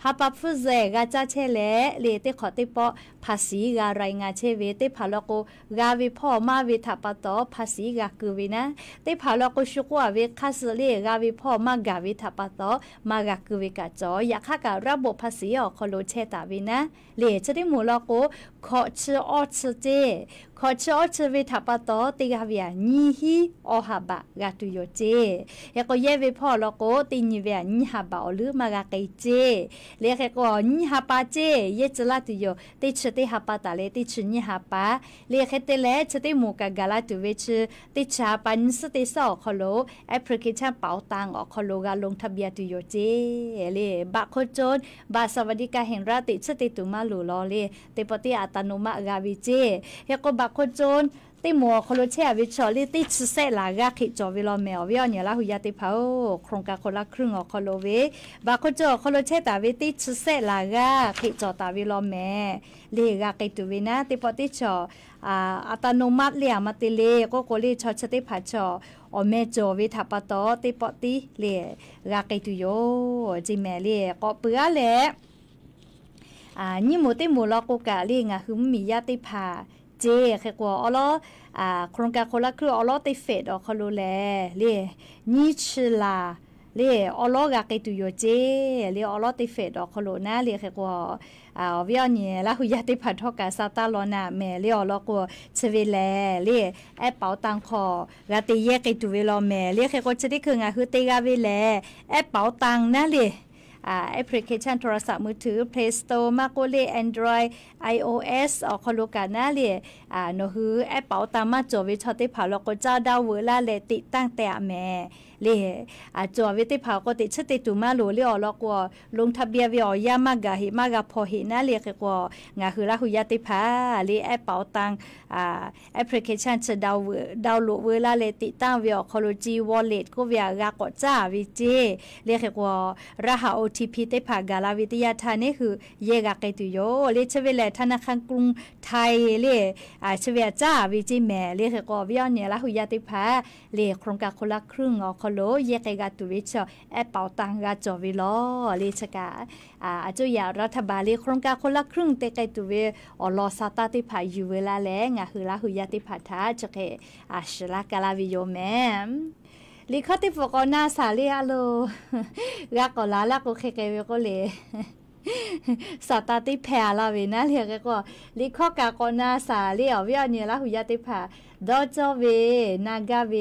ฮาปาฟุเซกาจาเชเลเลติขอติปอภาษีการายงานเชเวติพาลอกกาวิพ่อมาวิทัปตอภาษีกาคือวินะติพาลอกชุกว่าเวคัสเลกาวิพ่อมากาวิทัปตอมากาคือวิกาจออยากการระบบภาษีอคโลเชตาวินะเลจะได้มูลอกขอชออชเจข ขอชอเชเวทับปะตอติกาเวียนี่ฮีอหาบะกาตุโยเจเฮก็เยเวพ่อลโกตินิเวียนี่หาบะหรือมากาไกเจเลเฮก็นี่หาปาเจเยจลาตุโยติชติหาปาตาเลติชนี่หาปาเลเฮเตเลชติหมู่กากาลาตุเวชติชาปันสติสอคโลแอปพลิเคชันเป๋าตังอคโลกาลงทะเบียนตุโยเจเลบะโคจนบาสวัสดิการแห่งรัฐติชติตุมาลูลอเลติปติอัตโนมัติกาวิเจเฮก็บะโคจนติมัวคโลเชวิชอลิติชเซลากาขิจอวิลอเมอวิอเนลาหุยาติเผาโครงการคนละครึ่งอคโลเวบาโคจอคโลเชตาวิติชเซลากาขิจอตาวิลอเมเลกากิตุวินะติปติชออัตโนมัติเลียมาติเลก็โกลีชอชติผาชออเมจอวิทัปตอติปติเลกากิตุโยจิเมเลก็เปือแลนี่หมูติหมูลอกกะเลงะคือมียาติผาเจแค่กว่าอ๋อโครงการคนละคืออ๋อติเฟดอ๋อเขารู้แลเล่นี่ชื่อลาเล่อ๋อก็เกิดตุโยเจเล่อ๋อติเฟดอ๋อเขารู้นะเล่แค่กว่าวิญญาณแล้วหุยติพันธกาซาตาลอนาแม่เล่อ๋อก็เชวิแลเล่แอปเป๋าตังคอกติเยกิตุเวลแม่เล่แค่ก็จะได้คืองาคือเตกาเวแลแอปเป๋าตังนะเล่แอปพลิเคชันโทรศัพท์มือถือ Play Store มากกว่าเล Android iOS ออกคลูกานะเลยโนฮือแอปเป๋าตังมาจอวิชอติผาแล้วก็เจ้าดาวเวลาเลติตั้งแต่แม่เลยจอวิติผาก็ติดชติตุมาลูเลยแล้วก็ลงทะเบียนวิอยามากะหิมากะพอหินะเลยก็งาคือละหุยติผาเลยแอปเป๋าตังแอปพลิเคชันจะดาวโหลดเวลาเลติตั้งวิอคโลจีวอลเล็ตก็วิกากดจ้าวิเจเลยก็รหัสOTP ได้ผ่านกาลวิทยาทานนี่คือเยกะเกตุโยเลชเวลธนาคารกรุงไทยเลชเวจ้าวิจิแม่เลก็วิอเนี่ยละหุยติผาเลโครงการคนละครึ่งอคโลเยกะกาตุวิชแอปเป๋าตังกาจอวิลอเลชกาจุยารัฐบาลเลโครงการคนละครึ่งเตกตุเวอลอซาตาติผาอยู่เวลาแลงะคือละหุยติผาทาจเกชลากาลวิโยแม่ลิขติฟกอนาสาลีอาโลรักก็ลาลักก็เคเกเวก็เลยสตาติแพลาเวนะเรียกก็ลิขกากอนาสาลีเอาวิญญาณละหุยติผาดอจอเวนากาเว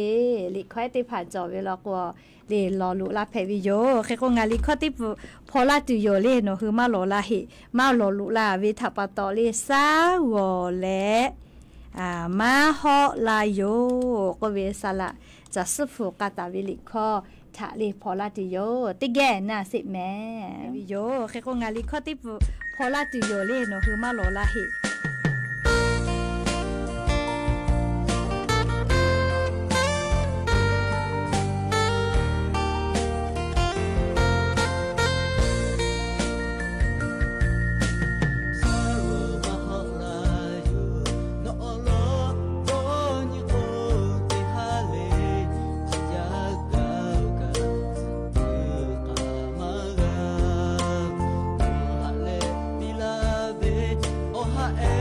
ลิขติผาจอเวลก็เลรอลุลาเพวิโยเคก็งาลิขติพอลาตุโยเลโนคือมาโลลาหิมาโลลุลาเวทัปตอเลซาวอเลมาฮอลาโยก็เวสละจะสุฟูกาตาวิลิคอทะเลพอลาติโยติแกน่าสิแม่วิโยแค่ก็งาลิคอติพอลาติโยเลโนคือมาโลลาหิOh,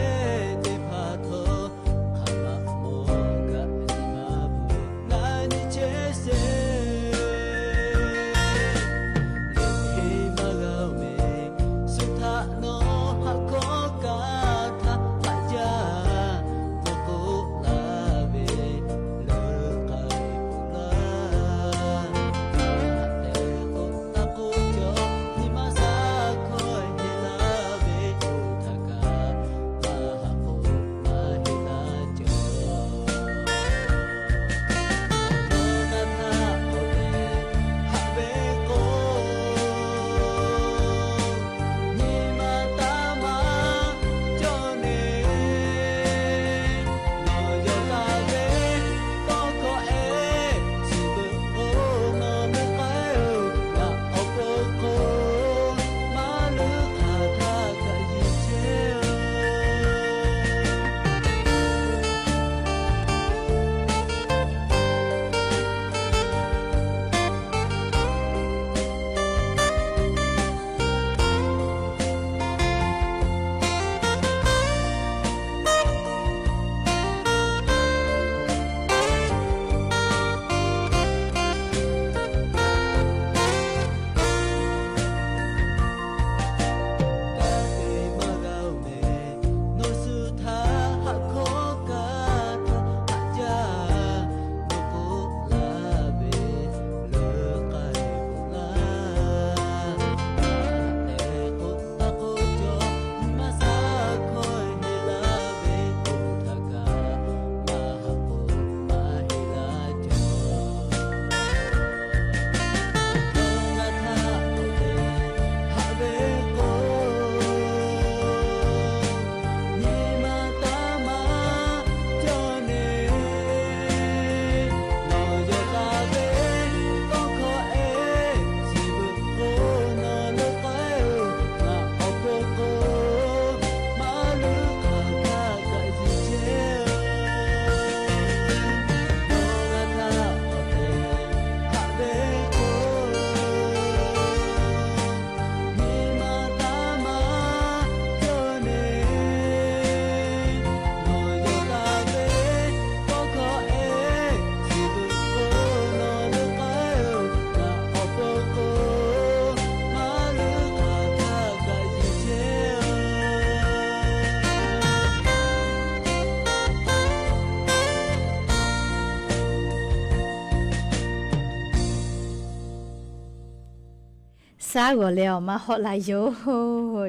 ก็แล้วมาฮอลายโย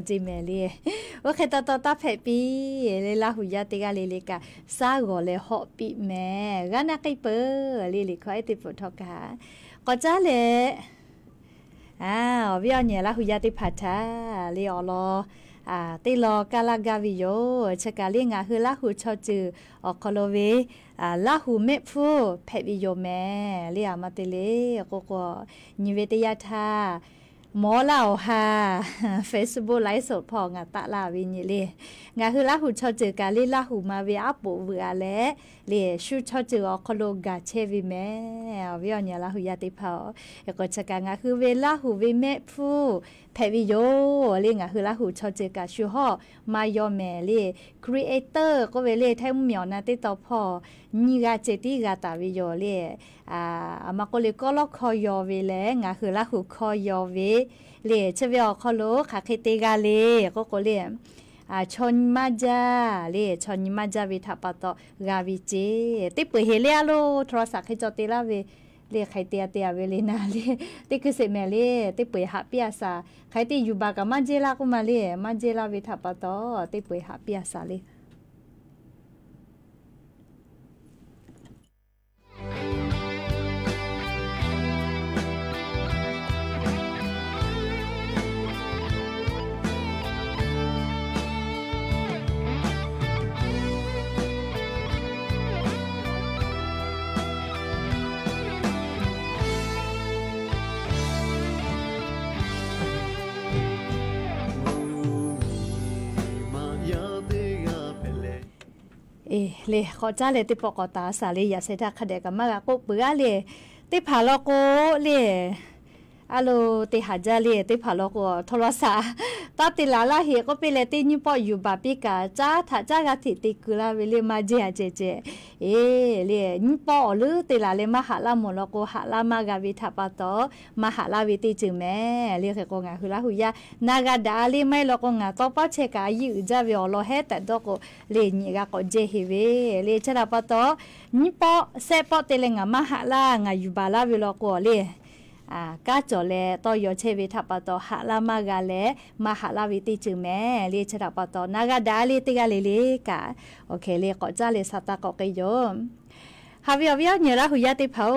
จิเมลีโอเคตาเผปีเลลาหุยาติกาเลกาซาก็เลฮอปีแม่กานาไกเปลิคอยติปทกาก็จ้าเลวิญญาณลาหุยาติพัทาลีออลติลอกาลากาวิโยชะกาลีงาฮือลาหูชอจือออกคโลเวลาหูเมฟูเผวิโยแม่ลีอามาติเลโกโกนิเวตยาทาหมอเล่าฮา Facebook ไลฟ์สดพองาตะลาวิญเลงาฮือลาหูชอจือกาลีลาหูมาเวอัปปุเวอาเลเลชูชอจือออกคโลกาเชวิแม่วิญญาณลาหูยาติพาเอกชะกางาคือเวลาหูเวเมฟูเผวิโยเลงาฮือลาหูชอจือกาชูฮอมายอแม่เลครีเอเตอร์ก็เวเลไทมเหมียวนาติตอพอนี่กาเจติกาตาวิโยเลอามาโกเลก็ลอกคอยอเวเลงาคือลาหูคอยอเวเลเชเวอคอโลคาเคเตกาเลก็โกเลชนมาจาเลชนมาจาวิทัปตกาวิเจติเปเฮเลโลโทรศัพท์ให้จอติลาเวเลใครเตียเวเลนาเลติคือเสเมเลติเปหาเปียสาใครติอยู่บากามาเจลากุมาเลมาเจลาวิทัปตติเปหาเปียสาเลเลขอจ้าเลติปกตาสาลียาเสดาคเดกมากก็เปื่อเลติผาลโกเลอาโลติหาจาเลติผาลโกโทรศัพท์ตาติลาลาเฮก็เป็นเลตินิปออยู่บาปิกาจ้าถ้าจ้ากะติติกุลาเวเลมาเจเจเลนิปอหรือติลาเลมาหาลามลโกหาลามากาวิทัปตมหาลาวิติจึงแม่เลเคโกงาคือลาหุยานากาดาลีไม่ลโกงาตอปะเชกายูจาเวอโลเฮตดโกเลนิกาก็เจเฮเวเลชราปตนิปอเซปอเตเลงามหาลางาอยู่บาลาเวลโกเลกาจอเลตอยเชวิทัปตหาลามากาเลมหาลาวิติจึงแม่เลชราปตนากาดาลีติกาเลกาโอเคเลก็จาเลสตากกยมฮาวิอเนลาหุยาติเผา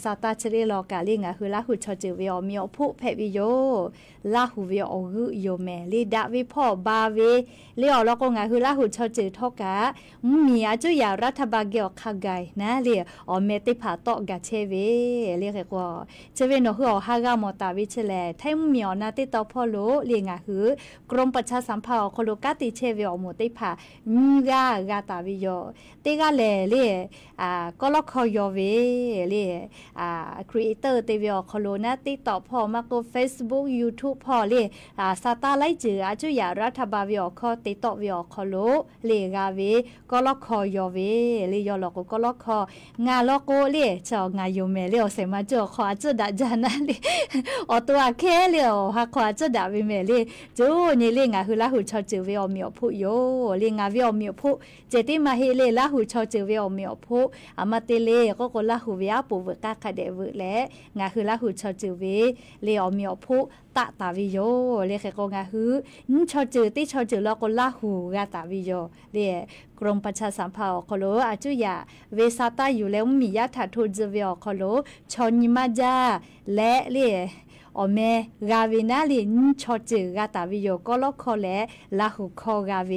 ซาตาเชเรลอกาลิงาหุลาหุชอจิวิอมิอพุเผวิโยลาหุวิออกุโยแมลีดาวิพ่อบาเวเลอลอกงาหุลาหุชอจิทอกามีอาจุยารัฐบาลเกอคาไกนะเลอเมติผาตอกาเชเวเลเกกว่าเชเวโนหุอฮากามอตาวิเชเลไทมมีอนาติตอพอโลเลงาหุกรมประชาสัมพันธ์โคโลกาติเชเวอโมติผานีกากาตาวิโยเตกาเลก็ล็อกคอยเวเลครีเอเตอร์ตีวิอคอโลนาติต่อพอมาโก Facebook YouTube พอเลซาตาไลจืออาจุยารัฐบาลวิอคอติต่อวิอคอโลเลกาเวก็ล็อกคอยเวเลยอล็อกก็ล็อกคองาล็อกโกเลเจ้างายูเมเลเสมาจ่อขวาจุดดาจานะเลอตัวแค่เลฮักขวาจุดดาวิเมเลจูนี่เลงาหุลาหุชอจือวิอมิอพุโยเลงาวิอมิอพุเจติมาเฮเลลาหุชอจือวิอมิอพุอามาเตเลก็กลาหูวิอาปูเวกาคาเดวและงาคือลาหูชอจือเวเลอมีอพุตะตาวิโยเลเคโกงาฮือชอจือติชอจือลอกลาหูกาตาวิโยเลกรมประชาสัมพันธ์คโลอาจุยาเวซาตาอยู่แล้วมียาถาทูจเวอคโลชอนิมาจาและเลอเมกาวินาลินชอจือกาตาวิโยก็ลอกคอและลาหูคอกาเว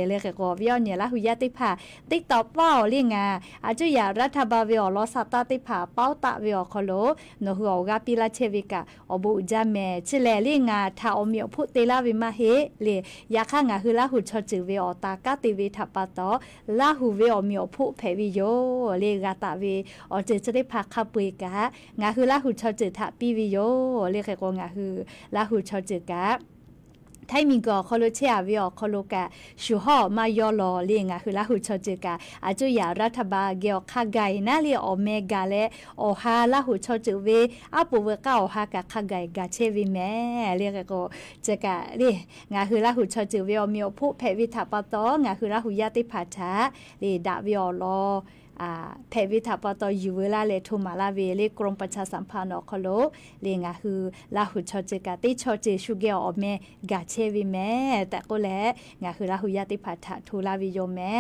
เลเคโกวิอเนี่ยลาหูยาติผาติตอป้อลิงาอาจุยารัฐบาลวิอลอซาตาติผาเป้าตะวิอคโลโนหัวกาปิลาเชวิกาอบุจาเมชิเลลิงาทาอมิอพุเตลาวิมาเฮเลยยาข้างาคือลาหูชอจือวิอตากาติวิทัปตอลาหูวิอมิอพุเพวิโยเลกาตาวิอเจจะได้พักคาปุยกางาคือลาหูชอจือทะปิวิโยเลเคโกงาฮือลาหูชอจือกาไทมิงก็คอโลเชียวิอคอโลกาชูฮอมายอลอเลงาคือลาหูชอจือกาอาจุยารัฐบาลเกอคาไกนาเลอเมกาเลอฮาลาหูชอจือเวอาปูเวกาอฮากาคาไกกาเชวิแม่เลกก็จะกะเลงาคือลาหูชอจือเวอมิอพุเพวิทัปตองาคือลาหูยาติผาชาเลดาวิอลอ แพวิทาปตอยู่เวลาเลทุมาลาเวเลกรมประชาสัมพันธ์อคโลเลงาคือลาหุชอเจกาติชอเจชุเกออเมกาเชวิแม่แต่ก็แลงาคือลาหุยาติพัทธะทูลาวิโยแม่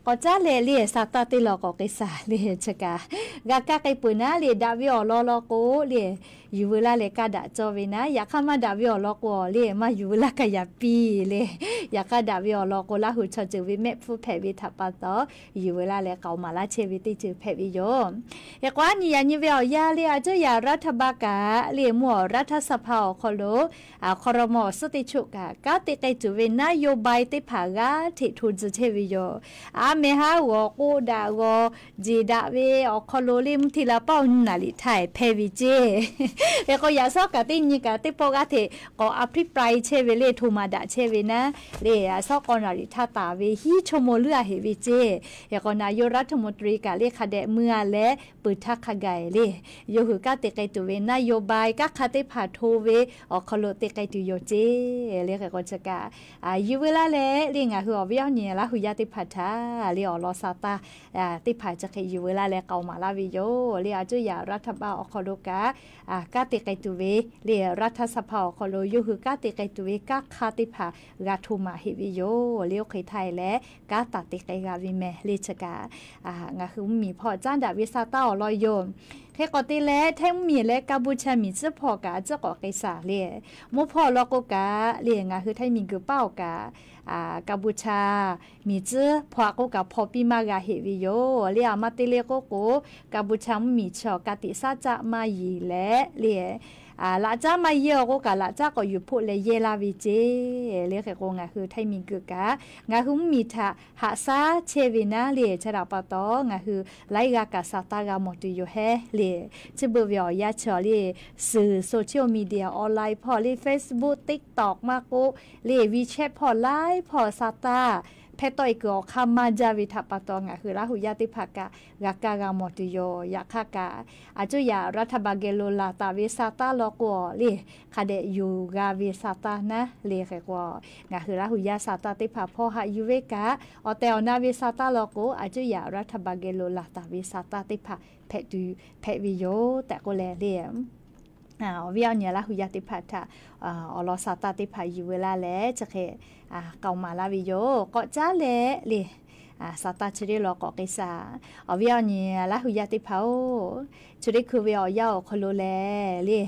ก็จะเลสาตาติลอกกิสาเลชกากากาไกปุนะเลดาวิอลอลโกเลอยู่เวลาเลกาดาจอเวนะอยากเข้ามาดาวิอลโกเลมาอยู่เวลากายาปีเลอยากดาวิอลโกลาหุชอเจวิเมฟูแพวิทัปตออยู่เวลาเลเกามาลาเชวิติจือแพวิโยอยากว่านี่ยานิเวอยาเลอาจยารัฐบากาเลมัวรัฐสภาคโลคอรมอสติชุกากาติไกจุเวนโยบายติภากาทิทุจเชวิโยเมฮาวโกดาวจีดาเวอคโลลิมทีละป้านาลิไทยเพวิเจเอก็ยาซอกกะตินิกะติปกะเทก็อภิปรายเชเวเลทูมาดาเชเวนะเลอาซอกกอนาลิทาตาเวฮีชโมเลือเฮวิเจเอก็นายรัฐมนตรีกะเลคาเดเมื่อและปืดทักขะไกเลโยหือกะเตไกตุเวนโยบายกะคาเตพาโทเวอคโลเตไกตุโยเจเลก็จะกะยูเวลาเลเลงะหืออวิยเนี่ยละหุยาติพัทธาเรียลอซาตาติภายจะเคยอยู่เวลาและเกามาลาวิโยเรียจุยารัฐบาลอคโลกากาติไกตุเวเรียรัฐสภาอคโลยุคือกาติไกตุเวกาคาติภากาทุมาฮิวิโยเรียวเคยไทยและกาตัติไกกาวิเมลิชกางาคือมีพอจ้านดาวิซาตาอลอยโยเทกติและเทมมีและกัมพูชามีเจ้าพอกาเจ้าก่อไกษาเรียมุพอลอกกาเรียงาคือไทยมีกือเป้ากากัมพูชามีเจ้าพอกกาพอปีมากาเฮวิโยเรียมาติเลโกโกกัมพูชามีชอกาติซาจะมายีและเรียละจ้ามาเยอะก็กะละจ้าก็อยู่พูดเลยเยลาวิเจเรียกก็งาคือไทยมีกือกางาคือมีทะหาซาเชวินาเรียชราปะตองาคือไลกากาซาตากาหมดอยู่แฮเรียจะเบวิอยาชอเรียสื่อโซเชียลมีเดียออนไลน์พอเรีย Facebook TikTok มาโกเรียวีแชทพอไลน์พอซาตาเพตอยกอคามาจาวิทัปตองคือลาหุยาติภากากากากาหมดโยยาคากาอาจุยารัฐบาลเกโลลาตาวิซาตาลอกวลีคาเดยูกาวิซาตานะเลเกกวคือลาหุยาซาตาติภาพอหายูเวกาอเตอนาวิซาตาลอกอาจุยารัฐบาลเกโลลาตาวิซาตาติภาเพดูเพวิโยแต่ก็แลเลียมวิญญาณละหุยาติพัทธะอลอสาตาติภาอยู่เวลาแล้วจะเคเกามาลาวิโยก็จ้าเละเลยสาตาชุดิลอกกิสาวิญญาณละหุยาติภาชุดิคือวิญญาณคโลเลเลย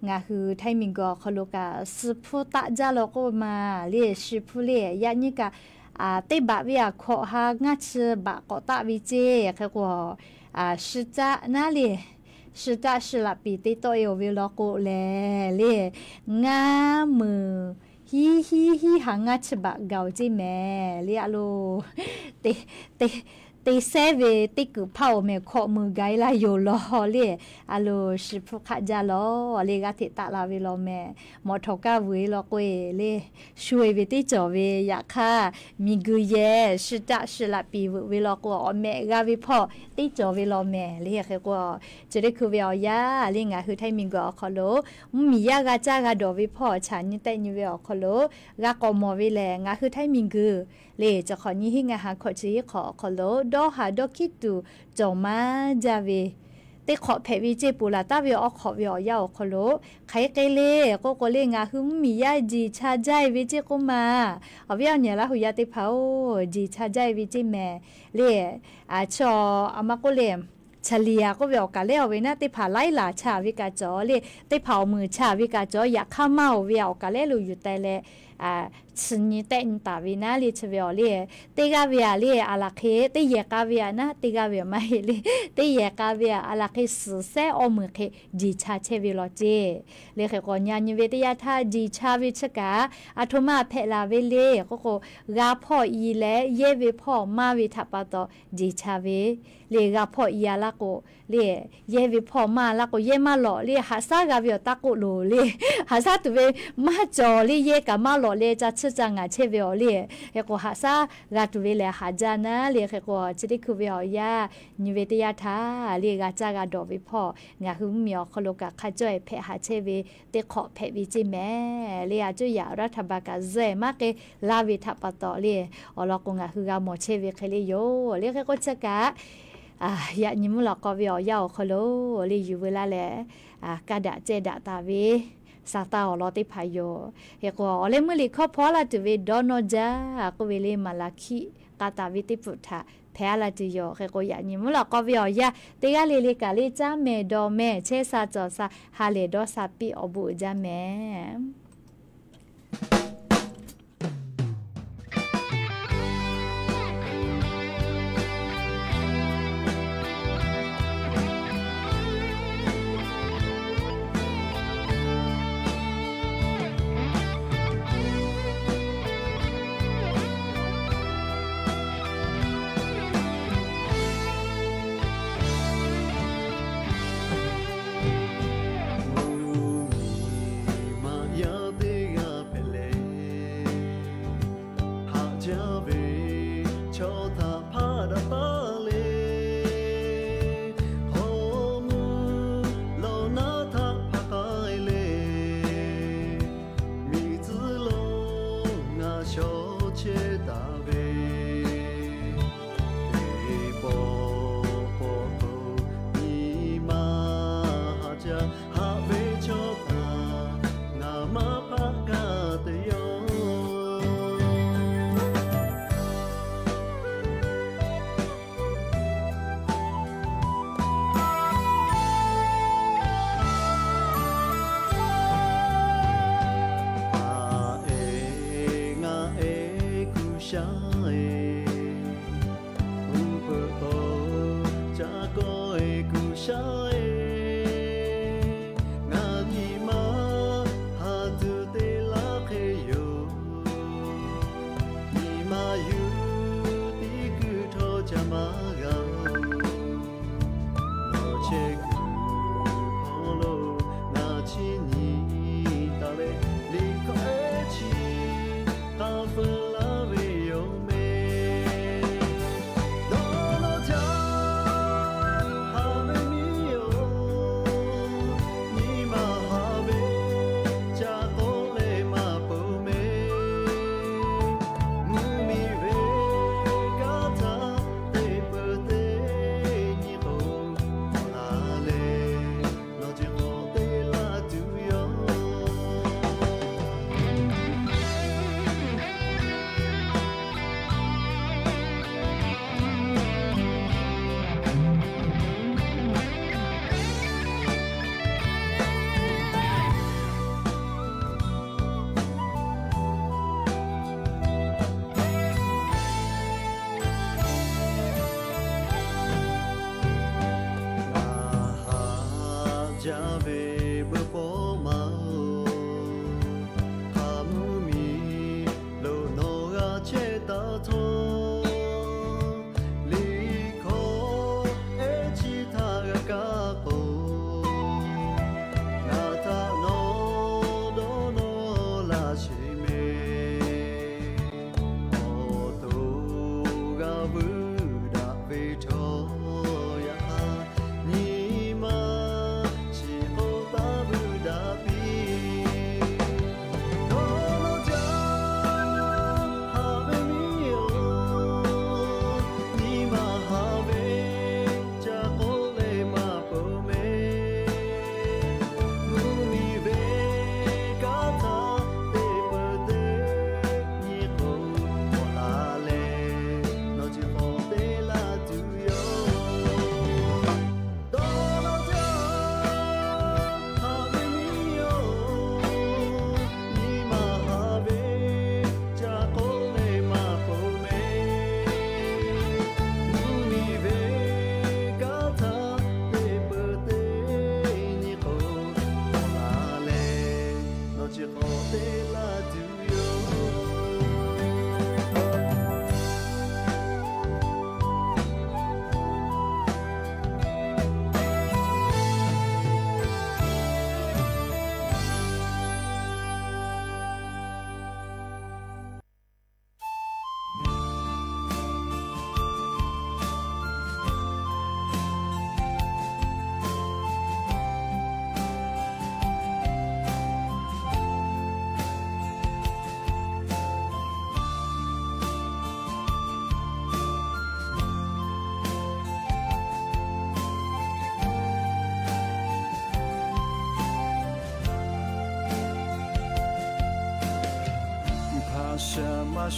งาคือไทยมิงก็คโลกาสุพุตะจาลอกมาเลยสุพุเลยยานิกาเตบะวิอาขอหางาชบะกอตะวิเจคือว่าสุจานาเลย是的是啦比的都有为了过来嘞俺们嘻嘻嘻行啊吃吧搞这咩哩啊喽ตีเซเวติกุเผาเมขอมือไกลาโยลอเลอะโลสิพุขะจาลอเลกะติตะลาเวลอเมมอทอกะเวลอกเวเลช่วยเวติจอเวยะค่ะมีกุเยสิตะสิละปีเวลอกอเมกะวิพอติจอเวลอเมเลเฮกอจะได้คือเวยาเลงะคือไทมิงกอคอโลมียากะจากะดอวิพอฉันนี่แต่นี่เวอคอโลกะกอมอเวแลงะคือไทมิงกือเลจะขอนี้ให้งะหาขอจีขอคอโลดอหาดอคิตูจอมาจาเวเตขอเพวิเจปูลาตาเวอขอเวอยาคอโลไขเกเลก็เลงะคือมียาจีชาใจวิเจกุมาอเวอเนี่ยละหุยาติเผาจีชาใจวิเจแม่เลชออามาโกเลเฉลียก็เวลกาเลเอาไว้นะติผาไล่หลาชาวิกาจอเลติเผามือชาวิกาจออยากข้าเมาเวลกาเลลูอยู่แต่เลชินิเตนตาวินาลิชเวลเลติกาเวียเลอาลาเคติเยกาเวียนะติกาเวียไม่เลติเยกาเวียอาลาเคสุเซออมือเคจีชาเชวิโลเจเลเคกอนยานิเวติยาทาจีชาวิชกาอัทมาเพลาเวเลก็กาพ่ออีเลเยเวพ่อมาวิทัปตจีชาเวเลกาพ่ออียาลาโกเลเยวิพ่อมาลาโกเยมาหล่อเลหาซากาเวียตาโกโลเลหาซาตุเวมาจอเลเยกามาห ลเลจะชื่อจังอ่ะเชวิโอเล่เฮโกหาซากาตุเวเลหาจานะเลียเฮโกจิดิคุเวอยานิเวติยาทาเลียกาจากาดอวิพ่องาหุมเมียวคโลกาขจ่อยเพหาเชวิเตขอเพวิจิแม่เลียจุยารัฐบาลกาเซมาเกลาวิทัปตอเลียอลอกงาคือกาหมอเชวิเคลิโยเลียเฮโกจะกะยานิมุลอกวิอยาคโลลีอยู่เวลาแลกาดะเจดะตาวีซาตาอลอติพายโยเฮโกอเลมุลิคอพอลาตุเวดอนอจาโกเวเลมาลาคิกาตาวิติปุถะแพ้ละติโยเฮโกยานิมุลอกวิอยาเตยาเลเลกาเลจาเมดอเมเชซาจอซาฮาเลดอซาปิอบุจาเม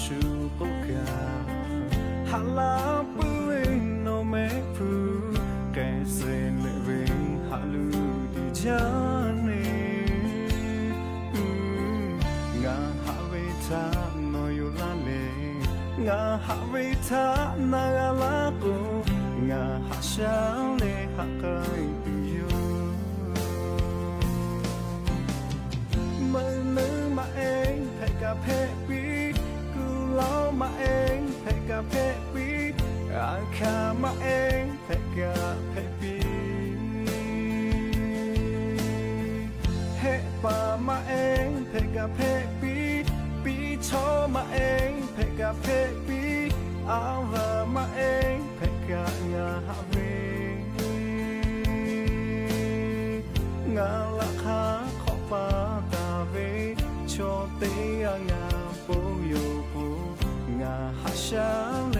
ชูโปกาฮัลลาปุยโนเมพูแกเซเลเวฮัลลูดิจานีงาฮาเวทาโนยุลาเลงาฮาเวทานากาลาโกงาฮาชาเลฮักไกยูมือมาเองเพกะเพปีกูเล่ามาเองเพกะเพปีอาคามาเองเพกะเพปีเฮปามาเองเพกะเพปีปีโชมาเองเพกะเพปีอาฮามาเองเพกะงาฮาเวงาละคาขอปาตาเวโชเตียงาปูโยปูงาฮาชาเล